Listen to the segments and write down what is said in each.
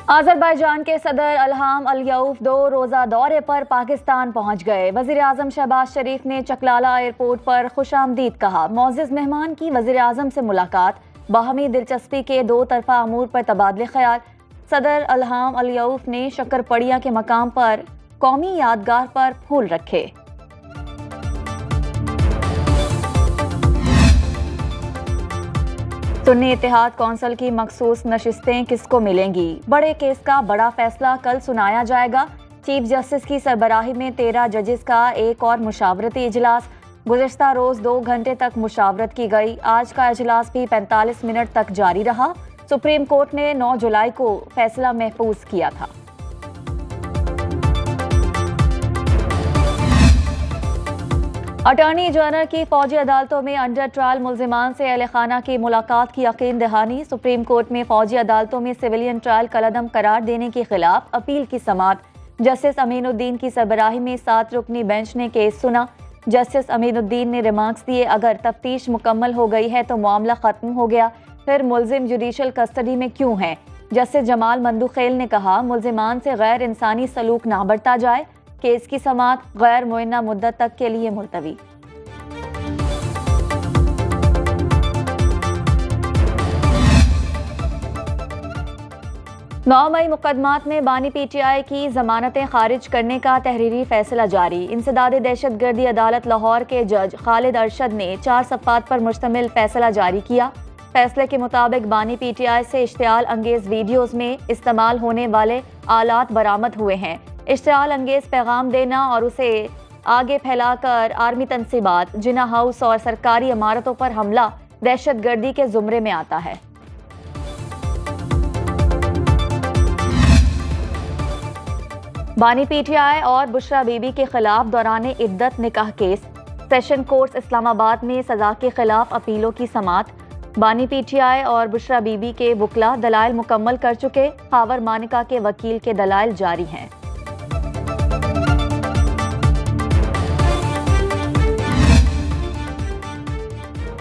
آذربائیجان کے صدر الہام الیوف 2 روزہ دورے پر پاکستان پہنچ گئے۔ وزیر اعظم شہباز شریف نے چکلالہ ایئرپورٹ پر خوش آمدید کہا۔ معزز مہمان کی وزیر اعظم سے ملاقات، باہمی دلچسپی کے 2 طرفہ امور پر تبادلہ خیال۔ صدر الہام الیوف نے شکرپڑیا کے مقام پر قومی یادگار پر پھول رکھے۔ سنی اتحاد کونسل کی مخصوص نشستیں کس کو ملیں گی؟ بڑے کیس کا بڑا فیصلہ کل سنایا جائے گا۔ چیف جسٹس کی سربراہی میں 13 ججز کا ایک اور مشاورتی اجلاس۔ گزشتہ روز 2 گھنٹے تک مشاورت کی گئی۔ آج کا اجلاس بھی 45 منٹ تک جاری رہا۔ سپریم کورٹ نے 9 جولائی کو فیصلہ محفوظ کیا تھا۔ اٹارنی جنرل کی فوجی عدالتوں میں انڈر ٹرائل ملزمان سے اہل خانہ کی ملاقات کی یقین دہانی۔ سپریم کورٹ میں فوجی عدالتوں میں سویلین ٹرائل کالعدم قرار دینے کے خلاف اپیل کی سماعت۔ جسٹس امین الدین کی سربراہی میں 7 رکنی بینچ نے کیس سنا۔ جسٹس امین الدین نے ریمارکس دیے، اگر تفتیش مکمل ہو گئی ہے تو معاملہ ختم ہو گیا، پھر ملزم جوڈیشل کسٹڈی میں کیوں ہیں؟ جسٹس جمال مندوخیل نے کہا، ملزمان سے غیر انسانی سلوک نہ برتا جائے۔ کیس کی سماعت غیر معینہ مدت تک کے لیے ملتوی۔ نو مئی مقدمات میں بانی پی ٹی آئی کی ضمانتیں خارج کرنے کا تحریری فیصلہ جاری۔ انسداد دہشت گردی عدالت لاہور کے جج خالد ارشد نے 4 صفحات پر مشتمل فیصلہ جاری کیا۔ فیصلے کے مطابق بانی پی ٹی آئی سے اشتعال انگیز ویڈیوز میں استعمال ہونے والے آلات برآمد ہوئے ہیں۔ اشتعال انگیز پیغام دینا اور اسے آگے پھیلا کر آرمی تنصیبات، جناح ہاؤس اور سرکاری عمارتوں پر حملہ دہشت گردی کے زمرے میں آتا ہے۔ بانی پی ٹی آئی اور بشرا بی بی کے خلاف دوران عدت نکاح کیس۔ سیشن کورٹ اسلام آباد میں سزا کے خلاف اپیلوں کی سماعت۔ بانی پی ٹی آئی اور بشرا بی بی کے وکلا دلائل مکمل کر چکے۔ خاور مانیکا کے وکیل کے دلائل جاری ہیں۔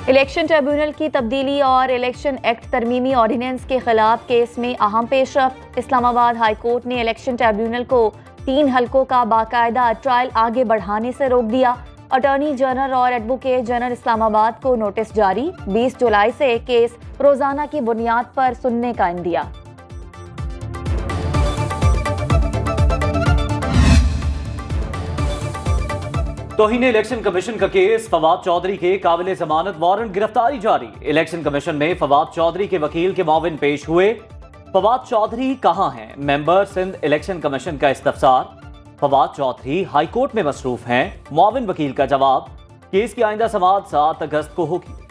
الیکشن ٹریبیونل کی تبدیلی اور الیکشن ایکٹ ترمیمی آرڈیننس کے خلاف کیس میں اہم پیش رفت۔ اسلام آباد ہائی کورٹ نے الیکشن ٹریبیونل کو 3 حلقوں کا باقاعدہ ٹرائل آگے بڑھانے سے روک دیا۔ اٹارنی جنرل اور ایڈوکیٹ جنرل اسلام آباد کو نوٹس جاری۔ 20 جولائی سے کیس روزانہ کی بنیاد پر سننے کا عندیہ۔ توہین الیکشن کمیشن کا کیس، فواد چودھری کے قابل ضمانت وارنٹ گرفتاری جاری۔ الیکشن کمیشن میں فواد چودھری کے وکیل کے معاون پیش ہوئے۔ فواد چودھری کہاں ہیں؟ ممبر سندھ الیکشن کمیشن کا استفسار۔ فواد چودھری ہائی کورٹ میں مصروف ہیں، معاون وکیل کا جواب۔ کیس کی آئندہ سماعت 7 اگست کو ہوگی۔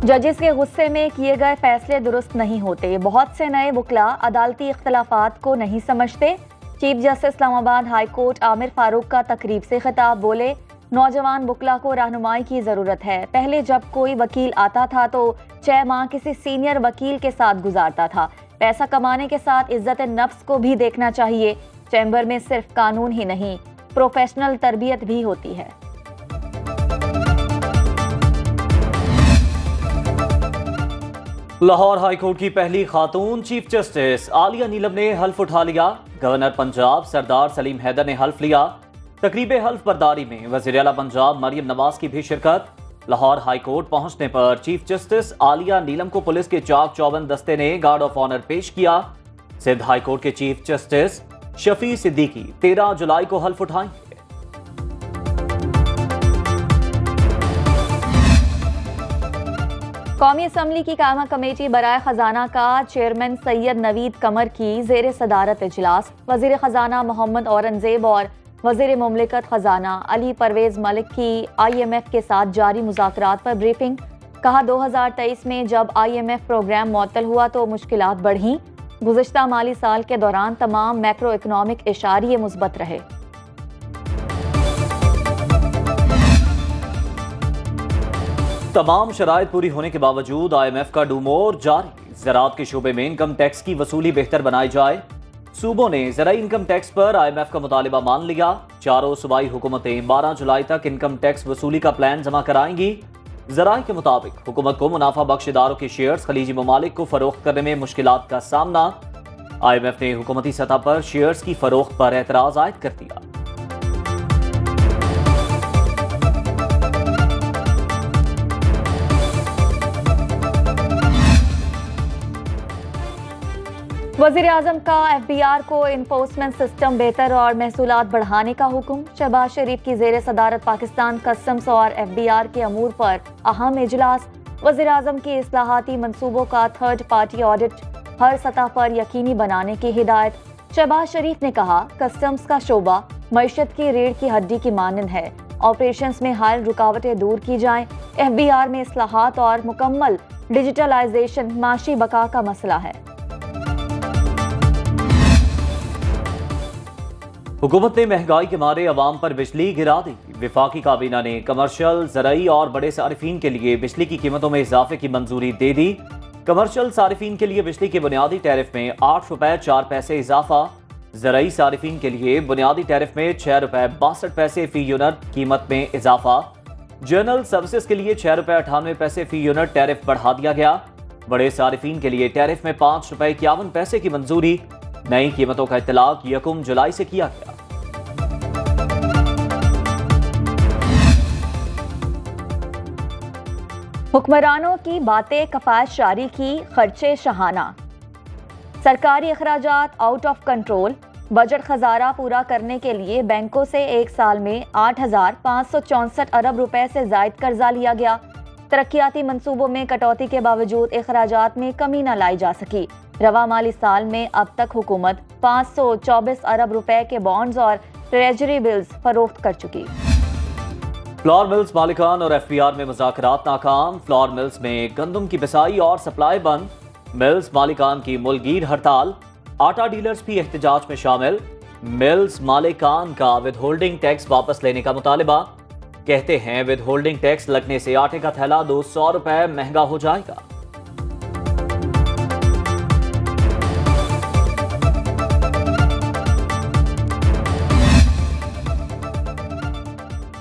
ججز کے غصے میں کیے گئے فیصلے درست نہیں ہوتے۔ بہت سے نئے وکلا عدالتی اختلافات کو نہیں سمجھتے۔ چیف جسٹس اسلام آباد ہائی کورٹ عامر فاروق کا تقریب سے خطاب، بولے، نوجوان وکلا کو رہنمائی کی ضرورت ہے۔ پہلے جب کوئی وکیل آتا تھا تو 6 ماہ کسی سینئر وکیل کے ساتھ گزارتا تھا۔ پیسہ کمانے کے ساتھ عزت نفس کو بھی دیکھنا چاہیے۔ چیمبر میں صرف قانون ہی نہیں، پروفیشنل تربیت بھی ہوتی ہے۔ لاہور ہائی کورٹ کی پہلی خاتون چیف جسٹس عالیہ نیلم نے حلف اٹھا لیا۔ گورنر پنجاب سردار سلیم حیدر نے حلف لیا۔ تقریب حلف برداری میں وزیر اعلیٰ پنجاب مریم نواز کی بھی شرکت۔ لاہور ہائی کورٹ پہنچنے پر چیف جسٹس عالیہ نیلم کو پولیس کے چاق چوبند دستے نے گارڈ آف آنر پیش کیا۔ سندھ ہائی کورٹ کے چیف جسٹس شفیع صدیقی 13 جولائی کو حلف اٹھائیں گے۔ قومی اسمبلی کی قائمہ کمیٹی برائے خزانہ کا چیئرمین سید نوید قمر کی زیر صدارت اجلاس۔ وزیر خزانہ محمد اورنگزیب اور وزیر مملکت خزانہ علی پرویز ملک کی IMF کے ساتھ جاری مذاکرات پر بریفنگ۔ کہا، 2023 میں جب IMF پروگرام معطل ہوا تو مشکلات بڑھیں۔ گزشتہ مالی سال کے دوران تمام میکرو اکنامک اشاریے مثبت رہے۔ تمام شرائط پوری ہونے کے باوجود IMF کا ڈو مور جاری۔ زراعت کے شعبے میں انکم ٹیکس کی وصولی بہتر بنائی جائے۔ صوبوں نے زرعی انکم ٹیکس پر IMF کا مطالبہ مان لیا۔ چاروں صوبائی حکومتیں 12 جولائی تک انکم ٹیکس وصولی کا پلان جمع کرائیں گی۔ ذرائع کے مطابق حکومت کو منافع بخش اداروں کے شیئرز خلیجی ممالک کو فروخت کرنے میں مشکلات کا سامنا۔ IMF نے حکومتی سطح پر شیئرز کی فروخت پر اعتراض عائد کر دیا۔ وزیر اعظم کا FBR کو انفورسمنٹ سسٹم بہتر اور محصولات بڑھانے کا حکم۔ شہباز شریف کی زیر صدارت پاکستان کسٹمز اور FBR کے امور پر اہم اجلاس۔ وزیر اعظم کی اصلاحاتی منصوبوں کا تھرڈ پارٹی آڈٹ ہر سطح پر یقینی بنانے کی ہدایت۔ شہباز شریف نے کہا کسٹمز کا شعبہ معیشت کی ریڑھ کی ہڈی کی مانند ہے، آپریشنز میں حائل رکاوٹیں دور کی جائیں۔ FBR میں اصلاحات اور مکمل ڈیجیٹلائزیشن معاشی بقا کا مسئلہ ہے۔ حکومت نے مہنگائی کے مارے عوام پر بجلی گرا دی۔ وفاقی کابینہ نے کمرشل، زرعی اور بڑے صارفین کے لیے بجلی کی قیمتوں میں اضافے کی منظوری دے دی۔ کمرشل صارفین کے لیے بجلی کے بنیادی ٹیرف میں 8 روپے 4 پیسے اضافہ، زرعی صارفین کے لیے بنیادی ٹیرف میں 6 روپے 62 پیسے فی یونٹ قیمت میں اضافہ، جنرل سروسز کے لیے 6 روپے 98 پیسے فی یونٹ ٹیرف بڑھا دیا گیا۔ بڑے صارفین کے لیے ٹیرف میں 5 روپے 51 پیسے کی منظوری۔ نئی قیمتوں کا اطلاق 1 جولائی سے کیا گیا۔ حکمرانوں کی باتیں کفایت جاری کی، خرچے شاہانہ۔ سرکاری اخراجات آؤٹ آف کنٹرول۔ بجٹ خزارہ پورا کرنے کے لیے بینکوں سے ایک سال میں 8,564 ارب روپے سے زائد قرضہ لیا گیا۔ ترقیاتی منصوبوں میں کٹوتی کے باوجود اخراجات میں کمی نہ لائی جا سکی۔ رواں مالی سال میں اب تک حکومت 524 ارب روپے کے بانڈز اور ٹریجری بلز فروخت کر چکی۔ فلور ملز مالکان اور FBR میں مذاکرات ناکام۔ فلور ملز میں گندم کی بسائی اور سپلائی بند۔ ملز مالکان کی ملگیر ہڑتال۔ آٹا ڈیلرز بھی احتجاج میں شامل۔ ملز مالکان کا ود ہولڈنگ ٹیکس واپس لینے کا مطالبہ۔ کہتے ہیں ود ہولڈنگ ٹیکس لگنے سے آٹے کا تھیلا 200 روپے مہنگا ہو جائے گا۔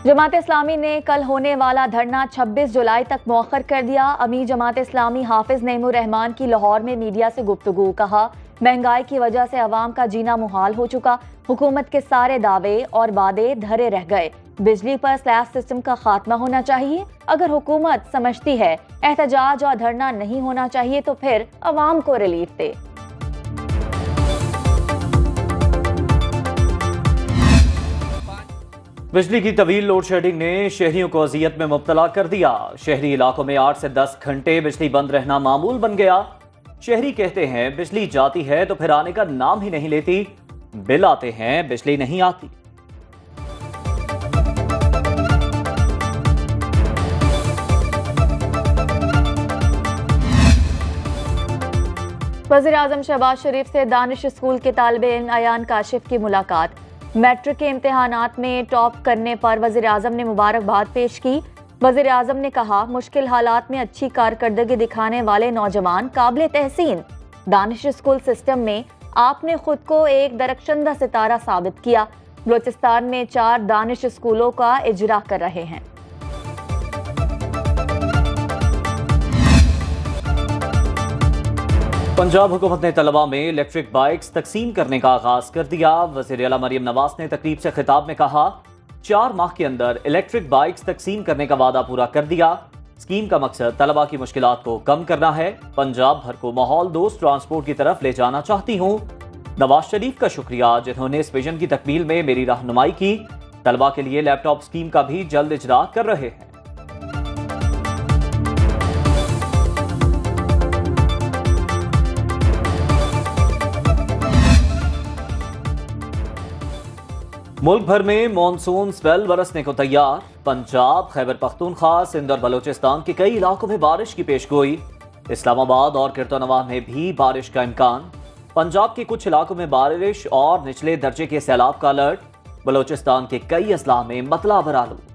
جماعت اسلامی نے کل ہونے والا دھرنا 26 جولائی تک مؤخر کر دیا۔ امیر جماعت اسلامی حافظ نعیم الرحمان کی لاہور میں میڈیا سے گفتگو۔ کہا مہنگائی کی وجہ سے عوام کا جینا محال ہو چکا، حکومت کے سارے دعوے اور وعدے دھرے رہ گئے۔ بجلی پر سلیب سسٹم کا خاتمہ ہونا چاہیے۔ اگر حکومت سمجھتی ہے احتجاج اور دھرنا نہیں ہونا چاہیے تو پھر عوام کو ریلیف دے۔ بجلی کی طویل لوڈ شیڈنگ نے شہریوں کو اذیت میں مبتلا کر دیا۔ شہری علاقوں میں 8 سے 10 گھنٹے بجلی بند رہنا معمول بن گیا۔ شہری کہتے ہیں بجلی جاتی ہے تو پھر آنے کا نام ہی نہیں لیتی، بل آتے ہیں بجلی نہیں آتی۔ وزیر اعظم شہباز شریف سے دانش اسکول کے طالب علم ایان کاشف کی ملاقات۔ میٹرک کے امتحانات میں ٹاپ کرنے پر وزیر اعظم نے مبارکباد پیش کی۔ وزیر اعظم نے کہا مشکل حالات میں اچھی کارکردگی دکھانے والے نوجوان قابل تحسین۔ دانش اسکول سسٹم میں آپ نے خود کو ایک درخشندہ ستارہ ثابت کیا۔ بلوچستان میں 4 دانش اسکولوں کا اجرا کر رہے ہیں۔ پنجاب حکومت نے طلباء میں الیکٹرک بائکس تقسیم کرنے کا آغاز کر دیا۔ وزیر اعلیٰ مریم نواز نے تقریب سے خطاب میں کہا 4 ماہ کے اندر الیکٹرک بائکس تقسیم کرنے کا وعدہ پورا کر دیا۔ اسکیم کا مقصد طلباء کی مشکلات کو کم کرنا ہے۔ پنجاب بھر کو ماحول دوست ٹرانسپورٹ کی طرف لے جانا چاہتی ہوں۔ نواز شریف کا شکریہ جنہوں نے اس ویژن کی تکمیل میں میری رہنمائی کی۔ طلباء کے لیے لیپ ٹاپ اسکیم کا بھی جلد اجرا کر رہے ہیں۔ ملک بھر میں مانسون سپیل برسنے کو تیار۔ پنجاب، خیبر پختونخوا، سندھ اور بلوچستان کے کئی علاقوں میں بارش کی پیش گوئی۔ اسلام آباد اور کرتونواں میں بھی بارش کا امکان۔ پنجاب کے کچھ علاقوں میں بارش اور نچلے درجے کے سیلاب کا الرٹ۔ بلوچستان کے کئی اضلاع میں مطلع برآلود۔